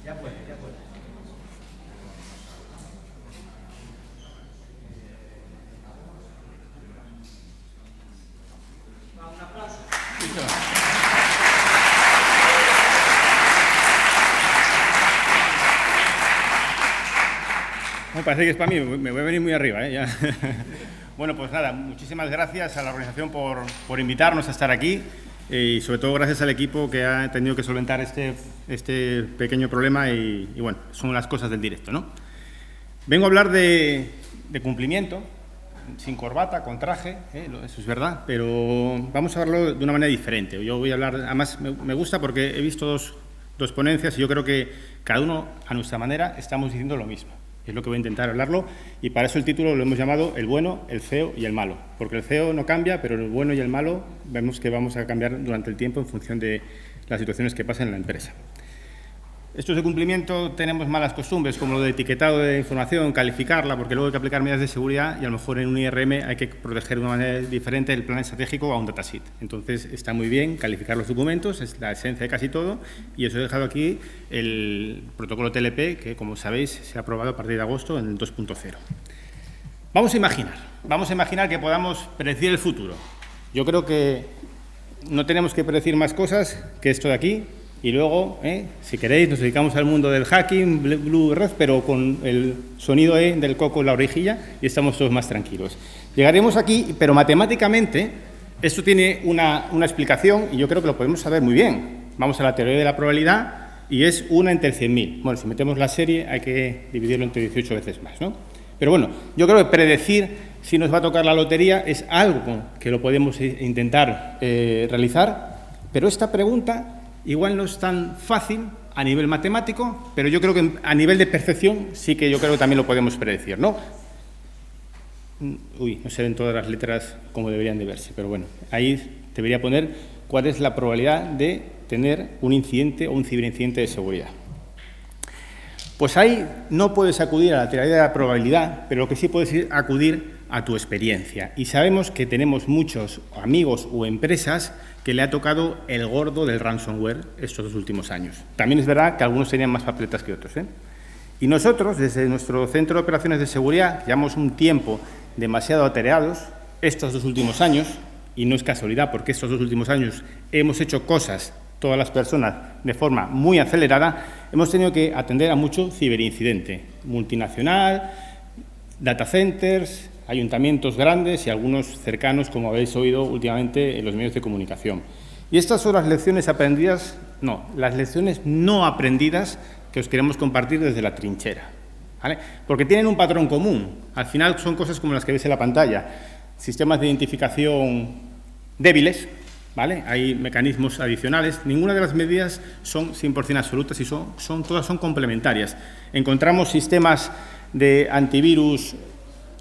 Ya puede, ya puede. Un aplauso. Me parece que es para mí, me voy a venir muy arriba, ¿eh? Ya. Bueno, pues nada, muchísimas gracias a la organización por invitarnos a estar aquí y sobre todo gracias al equipo que ha tenido que solventar este pequeño problema y bueno, son las cosas del directo, ¿no? Vengo a hablar de cumplimiento, sin corbata, con traje, eso es verdad, pero vamos a hablarlo de una manera diferente. Yo voy a hablar, además me gusta porque he visto dos ponencias y yo creo que cada uno a nuestra manera estamos diciendo lo mismo. Es lo que voy a intentar hablarlo y para eso el título lo hemos llamado el bueno, el feo y el malo. Porque el feo no cambia, pero el bueno y el malo vemos que vamos a cambiar durante el tiempo en función de las situaciones que pasen en la empresa. Estos de cumplimiento tenemos malas costumbres, como lo de etiquetado de información, calificarla, porque luego hay que aplicar medidas de seguridad y a lo mejor en un IRM hay que proteger de una manera diferente el plan estratégico a un datasheet. Entonces está muy bien calificar los documentos, es la esencia de casi todo, y os he dejado aquí el protocolo TLP, que como sabéis se ha aprobado a partir de agosto en el 2.0. Vamos a imaginar que podamos predecir el futuro. Yo creo que no tenemos que predecir más cosas que esto de aquí. Y luego, si queréis, nos dedicamos al mundo del hacking, Blue Red, pero con el sonido del coco en la orejilla y estamos todos más tranquilos. Llegaremos aquí, pero matemáticamente esto tiene una explicación y yo creo que lo podemos saber muy bien. Vamos a la teoría de la probabilidad y es 1 entre 100.000. Bueno, si metemos la serie hay que dividirlo entre 18 veces más, ¿no? Pero bueno, yo creo que predecir si nos va a tocar la lotería es algo que lo podemos intentar realizar, pero esta pregunta igual no es tan fácil a nivel matemático, pero yo creo que a nivel de percepción sí que yo creo que también lo podemos predecir, ¿no? Uy, no se ven todas las letras como deberían de verse, pero bueno, ahí debería poner cuál es la probabilidad de tener un incidente o un ciberincidente de seguridad. Pues ahí no puedes acudir a la teoría de la probabilidad, pero lo que sí puedes es acudir a tu experiencia. Y sabemos que tenemos muchos amigos o empresas que le ha tocado el gordo del ransomware estos 2 últimos años. También es verdad que algunos tenían más papeletas que otros, ¿eh? Y nosotros, desde nuestro Centro de Operaciones de Seguridad, llevamos un tiempo demasiado atareados estos 2 últimos años, y no es casualidad porque estos 2 últimos años hemos hecho cosas, todas las personas, de forma muy acelerada, hemos tenido que atender a mucho ciberincidente, multinacional, data centers, ayuntamientos grandes y algunos cercanos, como habéis oído últimamente en los medios de comunicación. Y estas son las lecciones aprendidas, no, las lecciones no aprendidas que os queremos compartir desde la trinchera, ¿vale? Porque tienen un patrón común. Al final son cosas como las que veis en la pantalla. Sistemas de identificación débiles, ¿vale? Hay mecanismos adicionales. Ninguna de las medidas son 100% absolutas y todas son complementarias. Encontramos sistemas de antivirus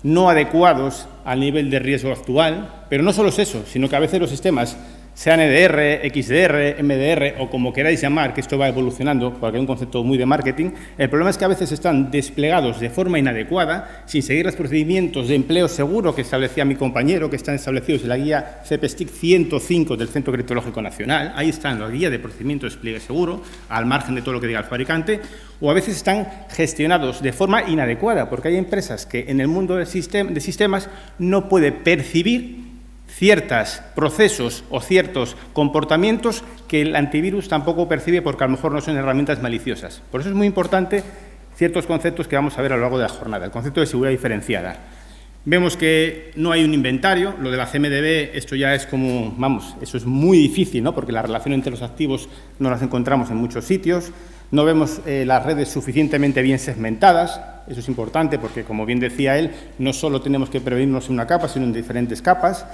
no adecuados al nivel de riesgo actual, pero no solo es eso, sino que a veces los sistemas, sean EDR, XDR, MDR o como queráis llamar, que esto va evolucionando, porque hay un concepto muy de marketing, el problema es que a veces están desplegados de forma inadecuada, sin seguir los procedimientos de empleo seguro que establecía mi compañero, que están establecidos en la guía CPSTIC 105 del Centro Criptológico Nacional. Ahí están la guía de procedimiento de despliegue seguro, al margen de todo lo que diga el fabricante, o a veces están gestionados de forma inadecuada, porque hay empresas que en el mundo de sistemas no puede percibir ciertos procesos o ciertos comportamientos que el antivirus tampoco percibe porque a lo mejor no son herramientas maliciosas. Por eso es muy importante ciertos conceptos que vamos a ver a lo largo de la jornada. El concepto de seguridad diferenciada. Vemos que no hay un inventario, lo de la CMDB, esto ya es como, vamos, eso es muy difícil, ¿no? Porque la relación entre los activos no las encontramos en muchos sitios. No vemos las redes suficientemente bien segmentadas. Eso es importante porque, como bien decía él, no solo tenemos que prevenirnos en una capa, sino en diferentes capas.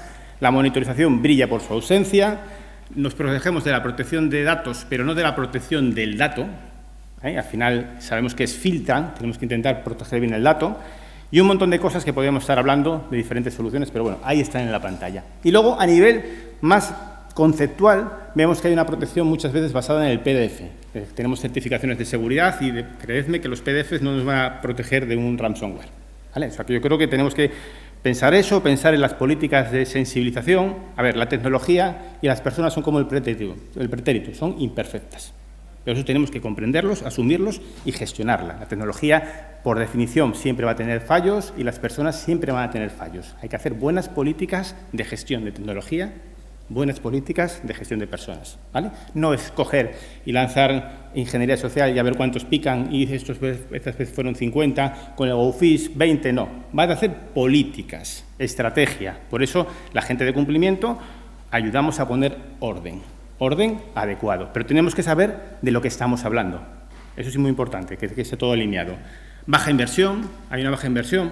La monitorización brilla por su ausencia, nos protegemos de la protección de datos, pero no de la protección del dato. Al final sabemos que es filtran, tenemos que intentar proteger bien el dato, y un montón de cosas que podríamos estar hablando de diferentes soluciones, pero bueno, ahí están en la pantalla. Y luego, a nivel más conceptual, vemos que hay una protección muchas veces basada en el PDF. Tenemos certificaciones de seguridad y creedme que los PDFs no nos van a proteger de un ransomware, ¿vale? O sea, que yo creo que tenemos que pensar eso, pensar en las políticas de sensibilización. A ver, la tecnología y las personas son como el pretérito, son imperfectas. Pero eso tenemos que comprenderlos, asumirlos y gestionarla. La tecnología, por definición, siempre va a tener fallos y las personas siempre van a tener fallos. Hay que hacer buenas políticas de gestión de tecnología, buenas políticas de gestión de personas, ¿vale? No es coger y lanzar ingeniería social y a ver cuántos pican y estas veces fueron 50, con el GoFish 20, no. Van a hacer políticas, estrategia. Por eso, la gente de cumplimiento ayudamos a poner orden adecuado. Pero tenemos que saber de lo que estamos hablando. Eso es muy importante, que esté todo alineado. Baja inversión, hay una baja inversión.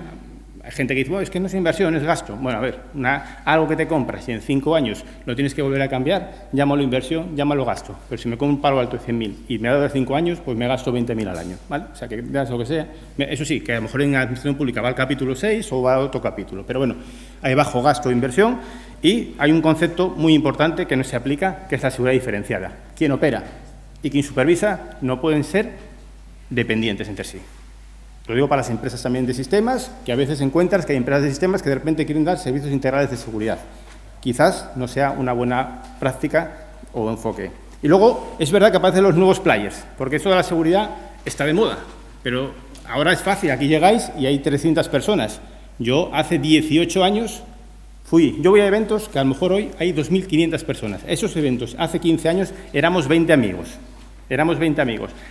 Hay gente que dice, bueno, es que no es inversión, es gasto. Bueno, a ver, algo que te compras y en 5 años lo tienes que volver a cambiar, llámalo inversión, llámalo gasto. Pero si me compro un palo alto de 100.000 y me ha dado 5 años, pues me gasto 20.000 al año, ¿vale? O sea, que veas lo que sea. Eso sí, que a lo mejor en administración pública va al capítulo 6 o va a otro capítulo. Pero bueno, hay bajo gasto de inversión y hay un concepto muy importante que no se aplica, que es la seguridad diferenciada. Quien opera y quien supervisa no pueden ser dependientes entre sí. Lo digo para las empresas también de sistemas, que a veces encuentras que hay empresas de sistemas que de repente quieren dar servicios integrales de seguridad. Quizás no sea una buena práctica o enfoque. Y luego, es verdad que aparecen los nuevos players, porque eso de la seguridad está de moda, pero ahora es fácil, aquí llegáis y hay 300 personas. Yo hace 18 años yo voy a eventos que a lo mejor hoy hay 2.500 personas. Esos eventos, hace 15 años, éramos 20 amigos.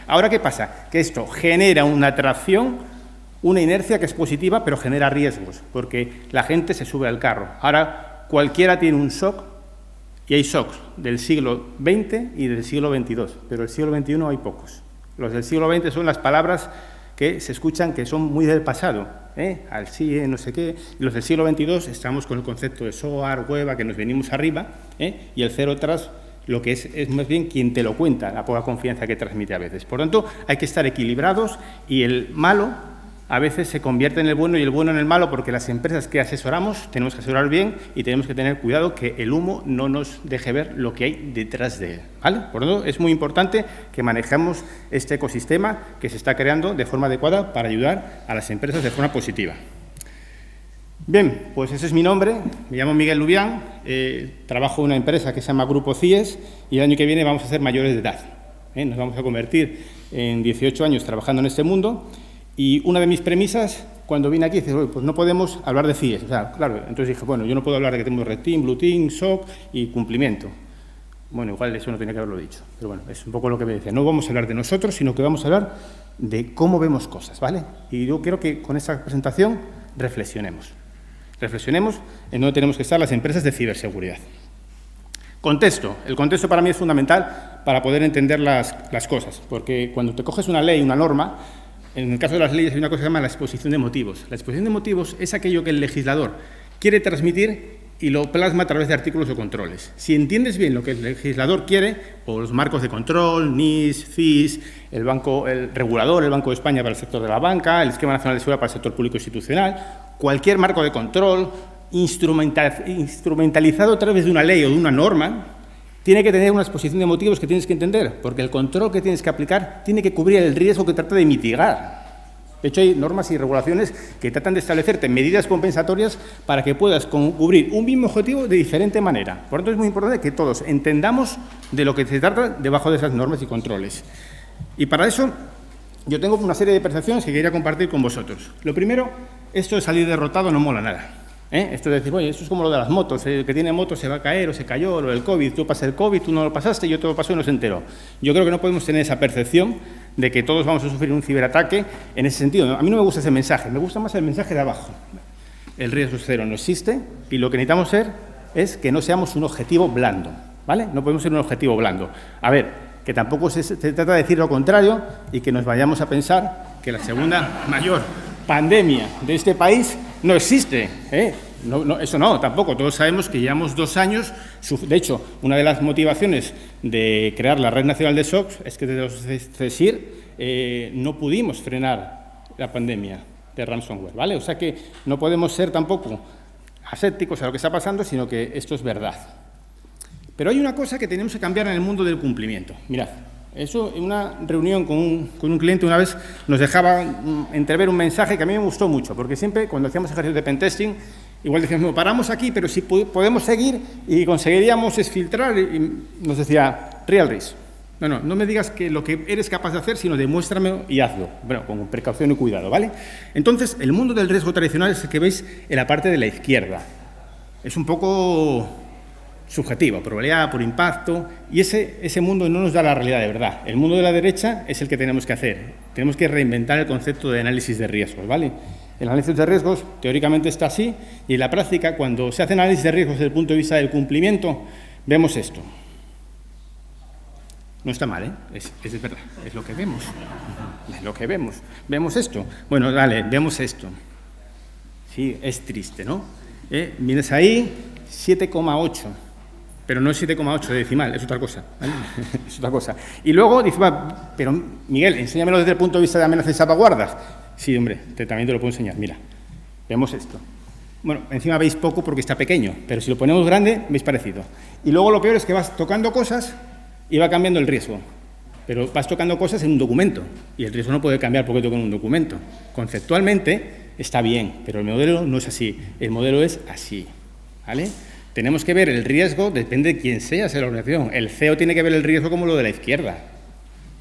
Ahora, ¿qué pasa? Que esto genera una atracción, una inercia que es positiva, pero genera riesgos, porque la gente se sube al carro. Ahora, cualquiera tiene un SOC, y hay SOCs del siglo XX y del siglo XXII, pero del siglo XXI hay pocos. Los del siglo XX son las palabras que se escuchan que son muy del pasado, al CIE, no sé qué. Y los del siglo XXII estamos con el concepto de SOAR, WEBA, que nos venimos arriba, y el cero atrás, lo que es más bien quien te lo cuenta, la poca confianza que transmite a veces. Por tanto, hay que estar equilibrados y el malo a veces se convierte en el bueno y el bueno en el malo, porque las empresas que asesoramos tenemos que asesorar bien y tenemos que tener cuidado que el humo no nos deje ver lo que hay detrás de él, ¿vale? Por lo tanto, es muy importante que manejemos este ecosistema que se está creando de forma adecuada para ayudar a las empresas de forma positiva. Bien, pues ese es mi nombre, me llamo Miguel Lubián, trabajo en una empresa que se llama Grupo CIES y el año que viene vamos a ser mayores de edad. Nos vamos a convertir en 18 años trabajando en este mundo y una de mis premisas, cuando vine aquí, dice, pues no podemos hablar de CIES. O sea, claro, entonces dije, bueno, yo no puedo hablar de que tenemos Red Team, Blue Team, SOC y cumplimiento. Bueno, igual eso no tenía que haberlo dicho, pero bueno, es un poco lo que me decía. No vamos a hablar de nosotros, sino que vamos a hablar de cómo vemos cosas, ¿vale? Y yo quiero que con esta presentación reflexionemos en dónde tenemos que estar las empresas de ciberseguridad. Contexto. El contexto para mí es fundamental para poder entender las cosas, porque cuando te coges una ley, una norma, en el caso de las leyes hay una cosa que se llama la exposición de motivos. La exposición de motivos es aquello que el legislador quiere transmitir y lo plasma a través de artículos o controles. Si entiendes bien lo que el legislador quiere, o los marcos de control, NIS, CIS, el regulador, el Banco de España para el sector de la banca, el Esquema Nacional de Seguridad para el sector público institucional, cualquier marco de control instrumentalizado a través de una ley o de una norma, tiene que tener una exposición de motivos que tienes que entender, porque el control que tienes que aplicar tiene que cubrir el riesgo que trata de mitigar. De hecho, hay normas y regulaciones que tratan de establecerte medidas compensatorias para que puedas cubrir un mismo objetivo de diferente manera. Por lo tanto, es muy importante que todos entendamos de lo que se trata debajo de esas normas y controles. Y para eso, yo tengo una serie de percepciones que quería compartir con vosotros. Lo primero, esto de salir derrotado no mola nada. Esto de decir, oye, esto es como lo de las motos, el que tiene moto se va a caer o se cayó, lo del COVID, tú pasas el COVID, tú no lo pasaste, yo te lo pasó y no se enteró. Yo creo que no podemos tener esa percepción de que todos vamos a sufrir un ciberataque en ese sentido. A mí no me gusta ese mensaje, me gusta más el mensaje de abajo. El riesgo cero no existe y lo que necesitamos ser es que no seamos un objetivo blando, ¿vale? No podemos ser un objetivo blando. A ver, que tampoco se trata de decir lo contrario y que nos vayamos a pensar que la segunda mayor pandemia de este país no existe, No, eso no, tampoco. Todos sabemos que llevamos 2 años. De hecho, una de las motivaciones de crear la Red Nacional de SOCs es que desde los CSIR no pudimos frenar la pandemia de ransomware, ¿vale? O sea que no podemos ser tampoco asépticos a lo que está pasando, sino que esto es verdad. Pero hay una cosa que tenemos que cambiar en el mundo del cumplimiento. Mirad, eso en una reunión con un cliente una vez nos dejaba entrever un mensaje que a mí me gustó mucho, porque siempre cuando hacíamos ejercicios de pentesting, igual decíamos, paramos aquí, pero si podemos seguir y conseguiríamos exfiltrar, y nos decía, real risk. No me digas que lo que eres capaz de hacer, sino demuéstramelo y hazlo. Bueno, con precaución y cuidado, ¿vale? Entonces, el mundo del riesgo tradicional es el que veis en la parte de la izquierda. Es un poco subjetivo, probabilidad por impacto, y ese mundo no nos da la realidad de verdad. El mundo de la derecha es el que tenemos que hacer. Tenemos que reinventar el concepto de análisis de riesgos, ¿vale? El análisis de riesgos teóricamente está así, y en la práctica, cuando se hace análisis de riesgos desde el punto de vista del cumplimiento, vemos esto. No está mal, ¿eh? Es verdad, es lo que vemos. Es lo que vemos. ¿Vemos esto? Bueno, dale, vemos esto. Sí, es triste, ¿no? Vienes ahí, 7,8. Pero no es 7,8 de decimal, es otra cosa, ¿vale? Es otra cosa. Y luego dice, pero Miguel, enséñamelo desde el punto de vista de amenazas y salvaguardas. Sí, hombre, también te lo puedo enseñar. Mira, vemos esto. Bueno, encima veis poco porque está pequeño, pero si lo ponemos grande, veis parecido. Y luego lo peor es que vas tocando cosas y va cambiando el riesgo. Pero vas tocando cosas en un documento y el riesgo no puede cambiar porque toca en un documento. Conceptualmente está bien, pero el modelo no es así. El modelo es así, ¿vale? Tenemos que ver el riesgo, depende de quién sea la organización. El CEO tiene que ver el riesgo como lo de la izquierda,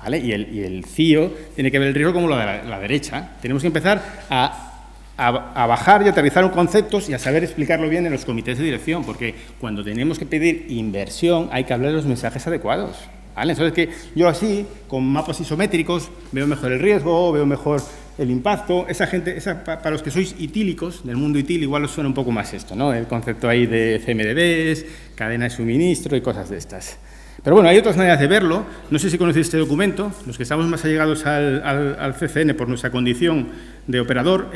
¿vale? Y el CIO tiene que ver el riesgo como lo de la derecha. Tenemos que empezar a bajar y aterrizar conceptos y a saber explicarlo bien en los comités de dirección, porque cuando tenemos que pedir inversión hay que hablar de los mensajes adecuados, ¿vale? Entonces, que yo así, con mapas isométricos, veo mejor el riesgo, veo mejor el impacto. Esa gente, para los que sois itílicos, del mundo itil, igual os suena un poco más esto, ¿no? El concepto ahí de CMDBs, cadena de suministro y cosas de estas. Pero bueno, hay otras maneras de verlo. No sé si conocéis este documento. Los que estamos más allegados al CCN por nuestra condición de operador,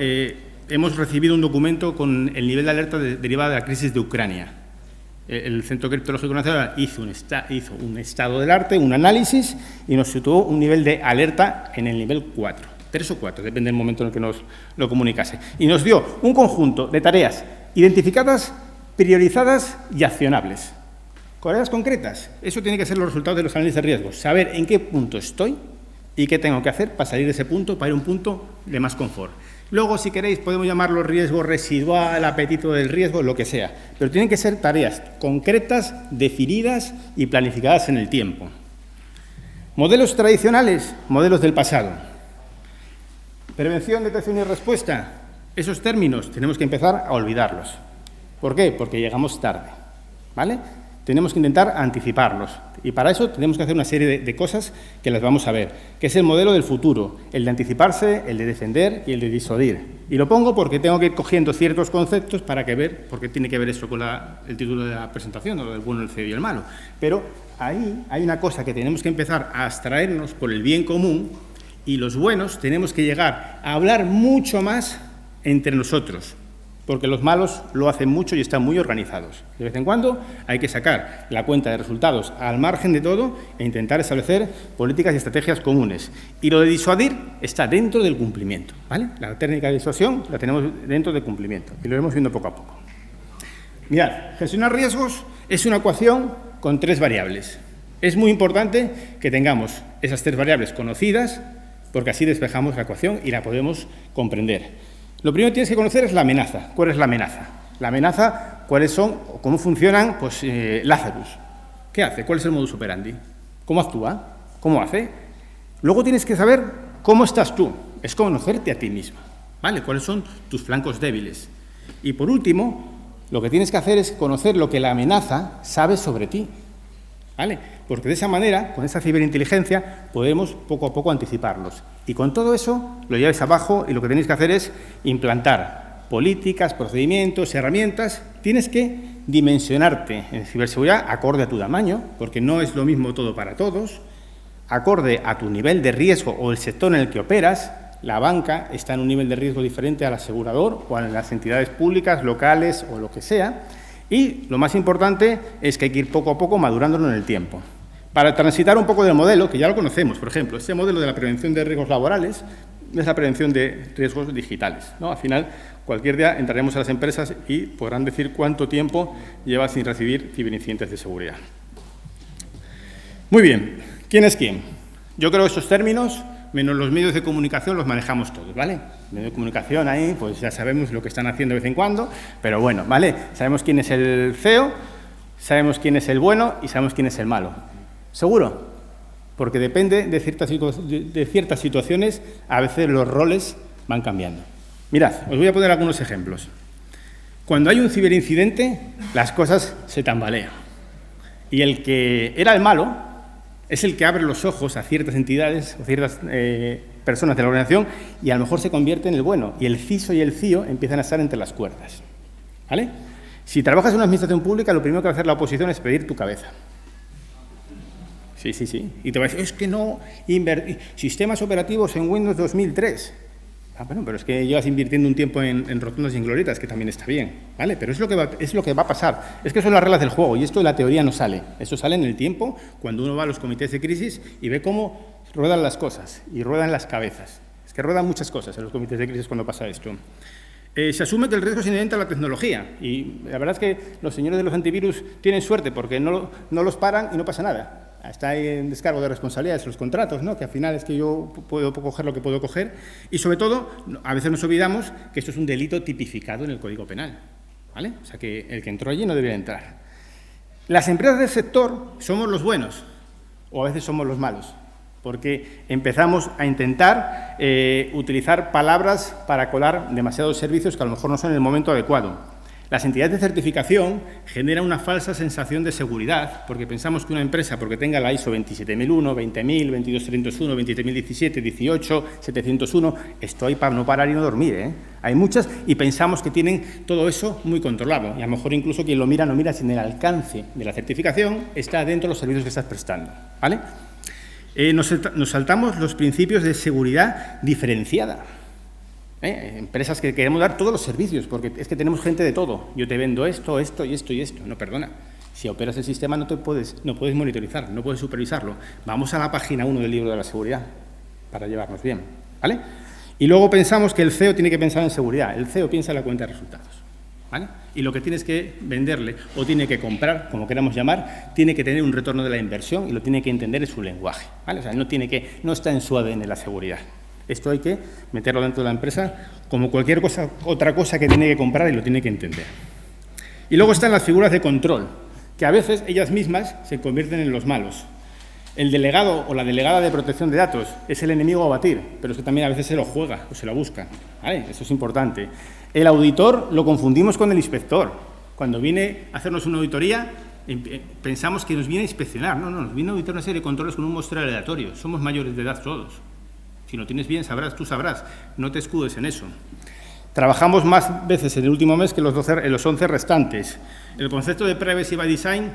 hemos recibido un documento con el nivel de alerta derivada de la crisis de Ucrania. El Centro Criptológico Nacional hizo un estado del arte, un análisis, y nos situó un nivel de alerta en el nivel 4. 3 o 4, depende del momento en el que nos lo comunicase. Y nos dio un conjunto de tareas identificadas, priorizadas y accionables. Tareas concretas. Eso tiene que ser los resultados de los análisis de riesgos. Saber en qué punto estoy y qué tengo que hacer para salir de ese punto, para ir a un punto de más confort. Luego, si queréis, podemos llamarlo riesgo residual, apetito del riesgo, lo que sea. Pero tienen que ser tareas concretas, definidas y planificadas en el tiempo. Modelos tradicionales, modelos del pasado. Prevención, detección y respuesta. Esos términos tenemos que empezar a olvidarlos. ¿Por qué? Porque llegamos tarde, ¿vale? Tenemos que intentar anticiparlos. Y para eso tenemos que hacer una serie de cosas que las vamos a ver, que es el modelo del futuro, el de anticiparse, el de defender y el de disuadir. Y lo pongo porque tengo que ir cogiendo ciertos conceptos para que ver, porque tiene que ver esto con el título de la presentación, lo del bueno, el feo y el malo. Pero ahí hay una cosa que tenemos que empezar a abstraernos por el bien común, y los buenos tenemos que llegar a hablar mucho más entre nosotros, porque los malos lo hacen mucho y están muy organizados. De vez en cuando hay que sacar la cuenta de resultados al margen de todo e intentar establecer políticas y estrategias comunes. Y lo de disuadir está dentro del cumplimiento, ¿vale? La técnica de disuasión la tenemos dentro del cumplimiento y lo iremos viendo poco a poco. Mirad, gestionar riesgos es una ecuación con 3 variables. Es muy importante que tengamos esas 3 variables conocidas, porque así despejamos la ecuación y la podemos comprender. Lo primero que tienes que conocer es la amenaza. ¿Cuál es la amenaza? La amenaza, ¿cuáles son o cómo funcionan? Pues Lazarus. ¿Qué hace? ¿Cuál es el modus operandi? ¿Cómo actúa? ¿Cómo hace? Luego tienes que saber cómo estás tú. Es conocerte a ti mismo, ¿vale? ¿Cuáles son tus flancos débiles? Y por último, lo que tienes que hacer es conocer lo que la amenaza sabe sobre ti, ¿vale? Porque de esa manera, con esa ciberinteligencia, podemos poco a poco anticiparlos. Y con todo eso, lo lleváis abajo y lo que tenéis que hacer es implantar políticas, procedimientos, herramientas. Tienes que dimensionarte en ciberseguridad acorde a tu tamaño, porque no es lo mismo todo para todos, acorde a tu nivel de riesgo o el sector en el que operas. La banca está en un nivel de riesgo diferente al asegurador o a las entidades públicas, locales o lo que sea. Y lo más importante es que hay que ir poco a poco madurándolo en el tiempo. Para transitar un poco del modelo, que ya lo conocemos, por ejemplo, este modelo de la prevención de riesgos laborales es la prevención de riesgos digitales, ¿no? Al final, cualquier día entraremos a las empresas y podrán decir cuánto tiempo lleva sin recibir ciberincidentes de seguridad. Muy bien, ¿quién es quién? Yo creo que estos términos, menos los medios de comunicación, los manejamos todos, ¿vale? Medios de comunicación ahí, pues ya sabemos lo que están haciendo de vez en cuando, pero bueno, ¿vale? Sabemos quién es el CEO, sabemos quién es el bueno y sabemos quién es el malo. ¿Seguro? porque depende de ciertas situaciones, a veces los roles van cambiando. Mirad, os voy a poner algunos ejemplos. Cuando hay un ciberincidente, las cosas se tambalean. Y el que era el malo es el que abre los ojos a ciertas entidades o ciertas personas de la organización y a lo mejor se convierte en el bueno. Y el CISO y el CIO empiezan a estar entre las cuerdas. ¿Vale? Si trabajas en una administración pública, lo primero que va a hacer la oposición es pedir tu cabeza. Sí. Y te va a decir, es que no sistemas operativos en Windows 2003. Bueno, pero es que llevas invirtiendo un tiempo en rotundas y en glorietas, que también está bien, ¿vale? Pero es lo que va a pasar. Es que son las reglas del juego y esto de la teoría no sale. Eso sale en el tiempo, cuando uno va a los comités de crisis y ve cómo ruedan las cosas y ruedan las cabezas. Es que ruedan muchas cosas en los comités de crisis cuando pasa esto. Se asume que el riesgo es inherente a la tecnología y la verdad es que los señores de los antivirus tienen suerte porque no los paran y no pasa nada. Está ahí en descargo de responsabilidades los contratos, ¿no? Que al final es que yo puedo coger lo que puedo coger y, sobre todo, a veces nos olvidamos que esto es un delito tipificado en el Código Penal, ¿vale? O sea, que el que entró allí no debería entrar. Las empresas del sector somos los buenos o a veces somos los malos, porque empezamos a intentar utilizar palabras para colar demasiados servicios que a lo mejor no son en el momento adecuado. Las entidades de certificación generan una falsa sensación de seguridad, porque pensamos que una empresa, porque tenga la ISO 27001, 20000, 22301, 27017, 18, 701, estoy para no parar y no dormir, ¿eh? Hay muchas y pensamos que tienen todo eso muy controlado. Y a lo mejor incluso quien lo mira, no mira si en el alcance de la certificación está dentro de los servicios que estás prestando, ¿vale? Nos saltamos los principios de seguridad diferenciada. Empresas que queremos dar todos los servicios, porque es que tenemos gente de todo. Yo te vendo esto, esto y esto y esto. No, perdona. Si operas el sistema no puedes monitorizar, no puedes supervisarlo. Vamos a la página 1 del libro de la seguridad para llevarnos bien, ¿vale? Y luego pensamos que el CEO tiene que pensar en seguridad. El CEO piensa en la cuenta de resultados, ¿vale? Y lo que tienes que venderle o tiene que comprar, como queramos llamar, tiene que tener un retorno de la inversión y lo tiene que entender en su lenguaje, ¿vale? O sea, no está en su ADN la seguridad. Esto hay que meterlo dentro de la empresa como cualquier otra cosa que tiene que comprar y lo tiene que entender. Y luego están las figuras de control, que a veces ellas mismas se convierten en los malos. El delegado o la delegada de protección de datos es el enemigo a batir, pero es que también a veces se lo juega o se lo busca, ¿vale? Eso es importante. El auditor lo confundimos con el inspector. Cuando viene a hacernos una auditoría, pensamos que nos viene a inspeccionar. No, nos viene a auditar una serie de controles con un muestreo aleatorio. Somos mayores de edad todos. Si lo tienes bien, tú sabrás. No te escudes en eso. Trabajamos más veces en el último mes que en los 11 restantes. El concepto de Privacy by Design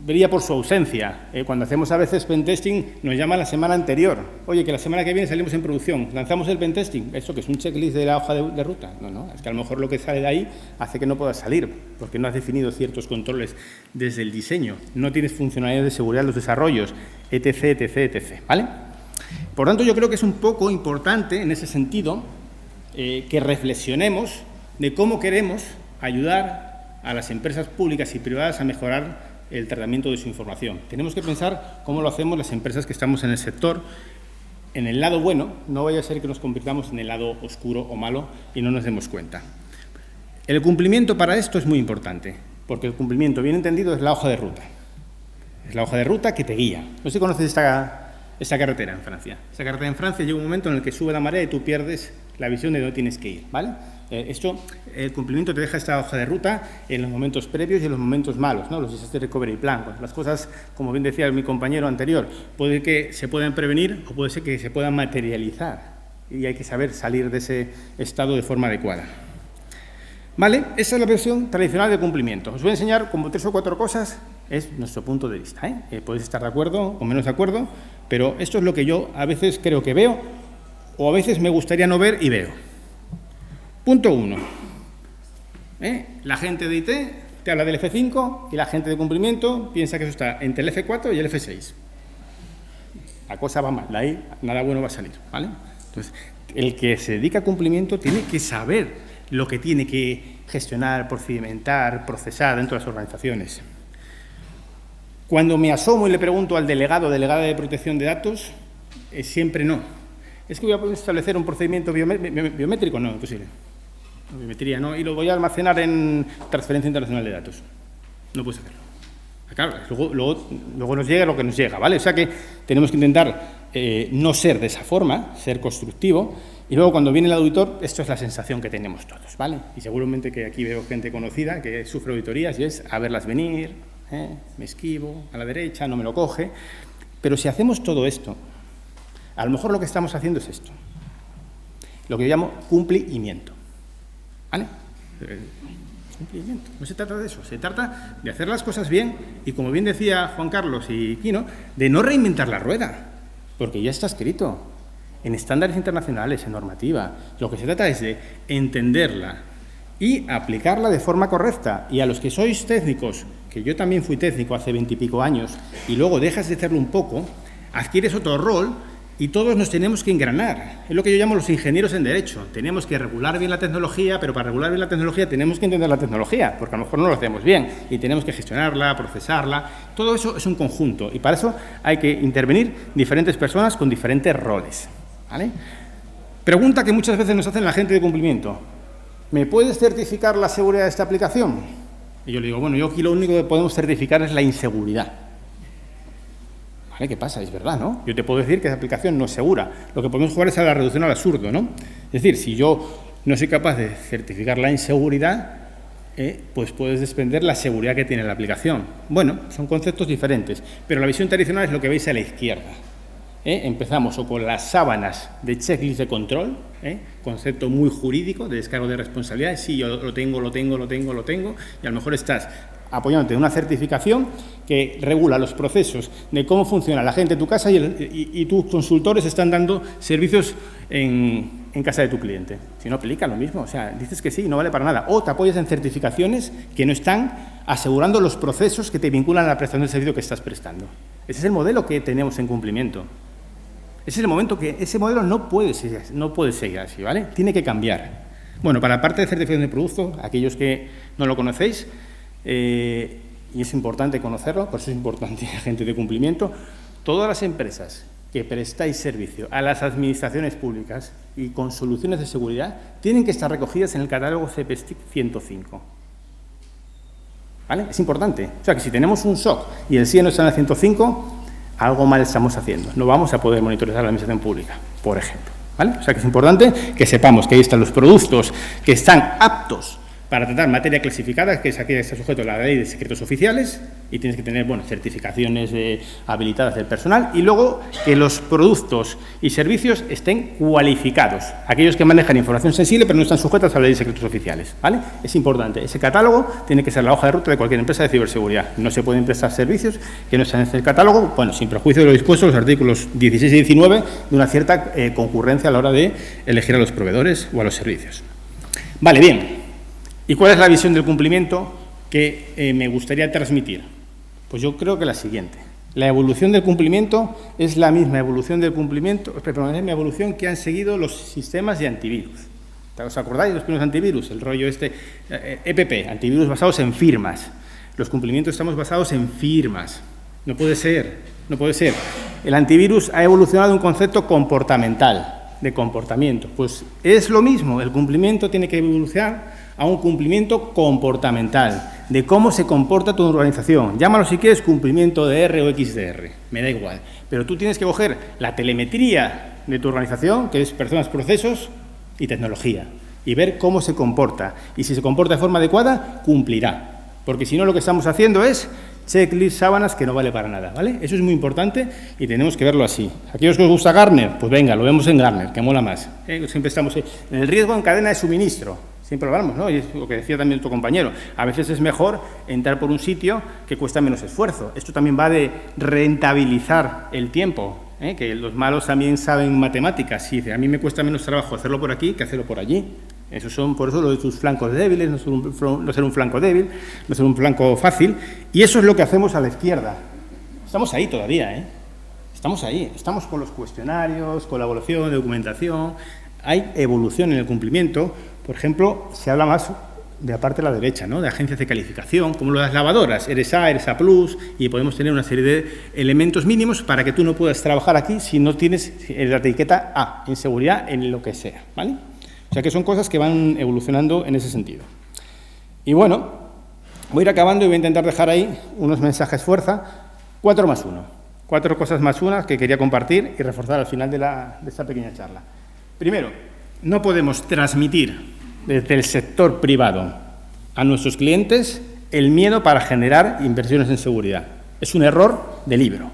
brilla por su ausencia. Cuando hacemos a veces pentesting, nos llama la semana anterior. Oye, que la semana que viene salimos en producción. ¿Lanzamos el pentesting? ¿Eso que es un checklist de la hoja de ruta? No. Es que a lo mejor lo que sale de ahí hace que no puedas salir, porque no has definido ciertos controles desde el diseño. No tienes funcionalidades de seguridad en los desarrollos, etc. ¿Vale? Por tanto, yo creo que es un poco importante, en ese sentido, que reflexionemos de cómo queremos ayudar a las empresas públicas y privadas a mejorar el tratamiento de su información. Tenemos que pensar cómo lo hacemos las empresas que estamos en el sector, en el lado bueno, no vaya a ser que nos convirtamos en el lado oscuro o malo y no nos demos cuenta. El cumplimiento para esto es muy importante, porque el cumplimiento, bien entendido, es la hoja de ruta. Es la hoja de ruta que te guía. No sé si conoces esta carretera en Francia. Esa carretera en Francia llega un momento en el que sube la marea y tú pierdes la visión de dónde tienes que ir, ¿vale? El cumplimiento te deja esta hoja de ruta en los momentos previos y en los momentos malos, ¿no? Los Disaster Recovery Plan. Cuando las cosas, como bien decía mi compañero anterior, puede que se puedan prevenir o puede ser que se puedan materializar y hay que saber salir de ese estado de forma adecuada. ¿Vale? Esa es la versión tradicional de cumplimiento. Os voy a enseñar como 3 o 4 cosas, es nuestro punto de vista, ¿eh? Podéis estar de acuerdo o menos de acuerdo, pero esto es lo que yo a veces creo que veo o a veces me gustaría no ver y veo. Punto 1. La gente de IT te habla del F5 y la gente de cumplimiento piensa que eso está entre el F4 y el F6. La cosa va mal, de ahí nada bueno va a salir, ¿vale? Entonces, el que se dedica a cumplimiento tiene que saber lo que tiene que gestionar, procedimentar, procesar dentro de las organizaciones. Cuando me asomo y le pregunto al delegado o delegada de protección de datos, siempre no. ¿Es que voy a poder establecer un procedimiento biométrico? No, imposible. Biometría no, y lo voy a almacenar en transferencia internacional de datos. No puedes hacerlo. Claro, luego nos llega lo que nos llega, ¿vale? O sea que tenemos que intentar no ser de esa forma, ser constructivo, y luego cuando viene el auditor, esto es la sensación que tenemos todos, ¿vale? Y seguramente que aquí veo gente conocida que sufre auditorías y es a verlas venir, me esquivo, a la derecha, no me lo coge, pero si hacemos todo esto, a lo mejor lo que estamos haciendo es esto, lo que yo llamo cumplimiento, ¿vale? Cumplimiento. No se trata de eso, se trata de hacer las cosas bien y, como bien decía Juan Carlos y Quino, de no reinventar la rueda, porque ya está escrito en estándares internacionales, en normativa. Lo que se trata es de entenderla y aplicarla de forma correcta. Y a los que sois técnicos, que yo también fui técnico hace 20 y pico años, y luego dejas de hacerlo un poco, adquieres otro rol. Y todos nos tenemos que engranar. Es lo que yo llamo los ingenieros en derecho. Tenemos que regular bien la tecnología, pero para regular bien la tecnología tenemos que entender la tecnología, porque a lo mejor no lo hacemos bien, y tenemos que gestionarla, procesarla. Todo eso es un conjunto, y para eso hay que intervenir diferentes personas con diferentes roles, ¿vale? Pregunta que muchas veces nos hacen la gente de cumplimiento. ¿Me puedes certificar la seguridad de esta aplicación? Y yo le digo, bueno, yo aquí lo único que podemos certificar es la inseguridad. ¿Qué pasa? Es verdad, ¿no? Yo te puedo decir que esa aplicación no es segura. Lo que podemos jugar es a la reducción al absurdo, ¿no? Es decir, si yo no soy capaz de certificar la inseguridad, pues puedes desprender la seguridad que tiene la aplicación. Bueno, son conceptos diferentes, pero la visión tradicional es lo que veis a la izquierda. Empezamos o con las sábanas de checklist de control, concepto muy jurídico de descargo de responsabilidades. Sí, yo lo tengo, y a lo mejor estás apoyándote en una certificación que regula los procesos de cómo funciona la gente en tu casa y tus consultores están dando servicios en casa de tu cliente. Si no aplica lo mismo, o sea, dices que sí, no vale para nada. O te apoyas en certificaciones que no están asegurando los procesos que te vinculan a la prestación del servicio que estás prestando. Ese es el modelo que tenemos en cumplimiento. Ese es el momento que ese modelo no puede seguir así, ¿vale? Tiene que cambiar. Bueno, para la parte de certificación de producto, aquellos que no lo conocéis, y es importante conocerlo, por eso es importante la gente de cumplimiento, todas las empresas que prestáis servicio a las administraciones públicas y con soluciones de seguridad tienen que estar recogidas en el catálogo CPSTIC 105. ¿Vale? Es importante. O sea, que si tenemos un SOC y el SIE no está en el 105, algo mal estamos haciendo. No vamos a poder monitorizar la administración pública, por ejemplo. ¿Vale? O sea, que es importante que sepamos que ahí están los productos que están aptos para tratar materia clasificada, que es aquella que está sujeto a la ley de secretos oficiales, y tienes que tener, bueno, certificaciones habilitadas del personal, y luego que los productos y servicios estén cualificados, aquellos que manejan información sensible pero no están sujetos a la ley de secretos oficiales, ¿vale? Es importante. Ese catálogo tiene que ser la hoja de ruta de cualquier empresa de ciberseguridad. No se pueden prestar servicios que no están en ese catálogo, bueno, sin perjuicio de lo dispuesto en los artículos 16 y 19 de una cierta concurrencia a la hora de elegir a los proveedores o a los servicios. Vale, bien. ¿Y cuál es la visión del cumplimiento que me gustaría transmitir? Pues yo creo que la siguiente. La evolución del cumplimiento es la misma evolución del cumplimiento, es la misma evolución que han seguido los sistemas de antivirus. ¿Os acordáis de los primeros antivirus? El rollo EPP, antivirus basados en firmas. Los cumplimientos estamos basados en firmas. No puede ser, no puede ser. El antivirus ha evolucionado un concepto comportamental, de comportamiento. Pues es lo mismo, el cumplimiento tiene que evolucionar a un cumplimiento comportamental, de cómo se comporta tu organización. Llámalo si quieres cumplimiento de R o XDR, me da igual. Pero tú tienes que coger la telemetría de tu organización, que es personas, procesos y tecnología, y ver cómo se comporta. Y si se comporta de forma adecuada, cumplirá. Porque si no, lo que estamos haciendo es checklist, sábanas, que no vale para nada, ¿vale? Eso es muy importante y tenemos que verlo así. ¿Aquellos que os gusta Gartner? Pues venga, lo vemos en Gartner, que mola más. Siempre estamos en el riesgo en cadena de suministro. Siempre lo hablamos, ¿no? Y es lo que decía también tu compañero. A veces es mejor entrar por un sitio que cuesta menos esfuerzo. Esto también va de rentabilizar el tiempo, que los malos también saben matemáticas. Y dice, a mí me cuesta menos trabajo hacerlo por aquí que hacerlo por allí. Por eso lo de tus flancos débiles, no ser un flanco débil, no ser un flanco fácil. Y eso es lo que hacemos a la izquierda. Estamos ahí todavía, Estamos ahí. Estamos con los cuestionarios, colaboración, documentación. Hay evolución en el cumplimiento. Por ejemplo, se habla más de la parte de la derecha, ¿no? De agencias de calificación, como las lavadoras. Eres A Plus, y podemos tener una serie de elementos mínimos para que tú no puedas trabajar aquí si no tienes la etiqueta A, en seguridad, en lo que sea, ¿vale? O sea que son cosas que van evolucionando en ese sentido. Y bueno, Voy a ir acabando y voy a intentar dejar ahí unos mensajes fuerza. 4 más 1. 4 cosas más una que quería compartir y reforzar al final de esta pequeña charla. Primero, no podemos transmitir desde el sector privado a nuestros clientes el miedo para generar inversiones en seguridad. Es un error de libro.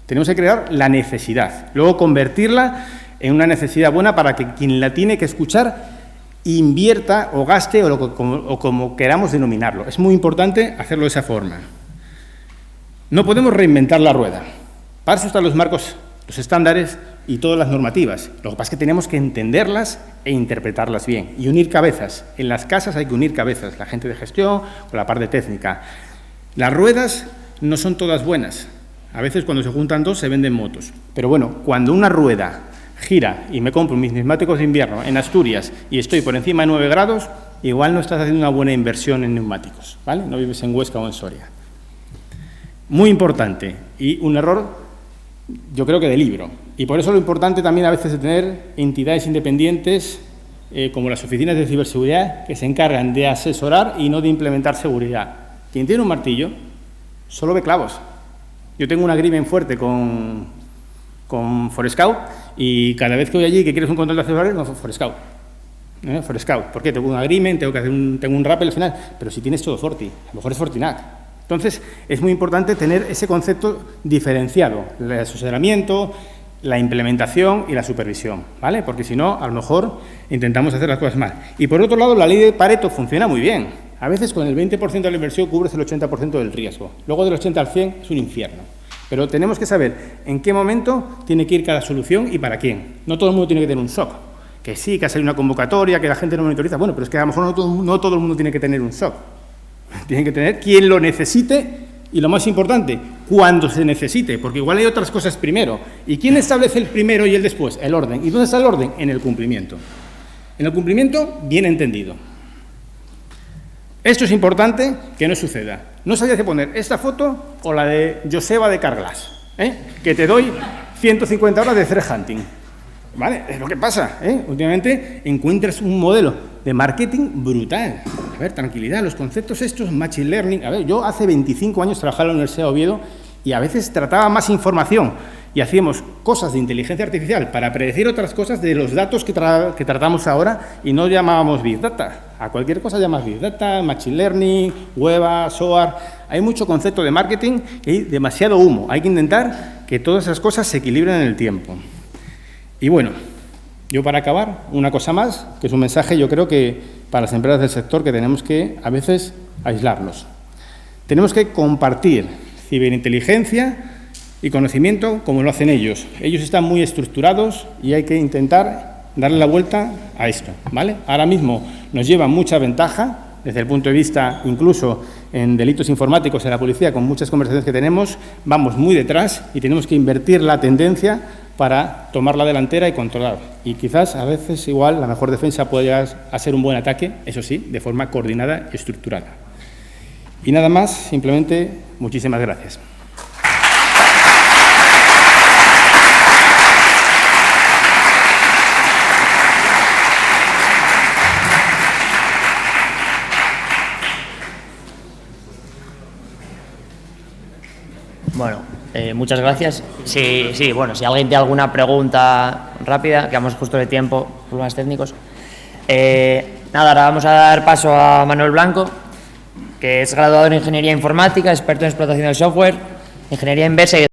Tenemos que crear la necesidad, luego convertirla en una necesidad buena para que quien la tiene que escuchar invierta o gaste o como queramos denominarlo. Es muy importante hacerlo de esa forma. No podemos reinventar la rueda. Para eso están los marcos, los estándares y todas las normativas. Lo que pasa es que tenemos que entenderlas e interpretarlas bien y unir cabezas. En las casas hay que unir cabezas, la gente de gestión con la parte técnica. Las ruedas no son todas buenas. A veces cuando se juntan dos se venden motos. Pero bueno, cuando una rueda gira y me compro mis neumáticos de invierno en Asturias y estoy por encima de 9 grados, igual no estás haciendo una buena inversión en neumáticos, ¿vale? No vives en Huesca o en Soria. Muy importante y un error, yo creo que de libro. Y por eso lo importante también a veces de tener entidades independientes como las oficinas de ciberseguridad que se encargan de asesorar y no de implementar seguridad. Quien tiene un martillo solo ve clavos. Yo tengo un agreement fuerte con Forescout y cada vez que voy allí que quieres un control de accesorios, no, Forescout. Forescout. ¿Por qué? Tengo un agreement, tengo un rappel al final, pero si tienes todo Forti, a lo mejor es Fortinac. Entonces, es muy importante tener ese concepto diferenciado, el asesoramiento, la implementación y la supervisión, ¿vale? Porque si no, a lo mejor intentamos hacer las cosas mal. Y por otro lado, la ley de Pareto funciona muy bien. A veces con el 20% de la inversión cubres el 80% del riesgo. Luego del 80 al 100 es un infierno. Pero tenemos que saber en qué momento tiene que ir cada solución y para quién. No todo el mundo tiene que tener un SOC. Que sí, que hace una convocatoria, que la gente no monitoriza. Bueno, pero es que a lo mejor no todo el mundo tiene que tener un SOC. Tienen que tener quien lo necesite y, lo más importante, cuando se necesite, porque igual hay otras cosas primero. ¿Y quién establece el primero y el después? El orden. ¿Y dónde está el orden? En el cumplimiento. En el cumplimiento, bien entendido. Esto es importante que no suceda. No sabías de poner esta foto o la de Joseba de Carglass, que te doy 150 horas de threat hunting. ¿Vale? Es lo que pasa, Últimamente encuentras un modelo de marketing brutal. A ver, tranquilidad, los conceptos estos, machine learning. A ver, yo hace 25 años trabajaba en la Universidad de Oviedo y a veces trataba más información y hacíamos cosas de inteligencia artificial para predecir otras cosas de los datos que tratamos ahora y no llamábamos Big Data. A cualquier cosa llamas Big Data, Machine Learning, Weba, SOAR. Hay mucho concepto de marketing y demasiado humo. Hay que intentar que todas esas cosas se equilibren en el tiempo. Y bueno, yo para acabar, una cosa más, que es un mensaje yo creo que para las empresas del sector que tenemos que a veces aislarlos. Tenemos que compartir ciberinteligencia y conocimiento como lo hacen ellos. Ellos están muy estructurados y hay que intentar darle la vuelta a esto, ¿vale? Ahora mismo nos lleva mucha ventaja desde el punto de vista, incluso en delitos informáticos en la policía, con muchas conversaciones que tenemos, vamos muy detrás y tenemos que invertir la tendencia para tomar la delantera y controlar. Y quizás a veces igual la mejor defensa puede hacer un buen ataque, eso sí, de forma coordinada y estructurada. Y nada más, simplemente muchísimas gracias. Bueno, muchas gracias. Sí, bueno, si alguien tiene alguna pregunta rápida, que vamos justo de tiempo, problemas técnicos. Nada, ahora vamos a dar paso a Manuel Blanco, que es graduado en Ingeniería Informática, experto en explotación del software, Ingeniería Inversa y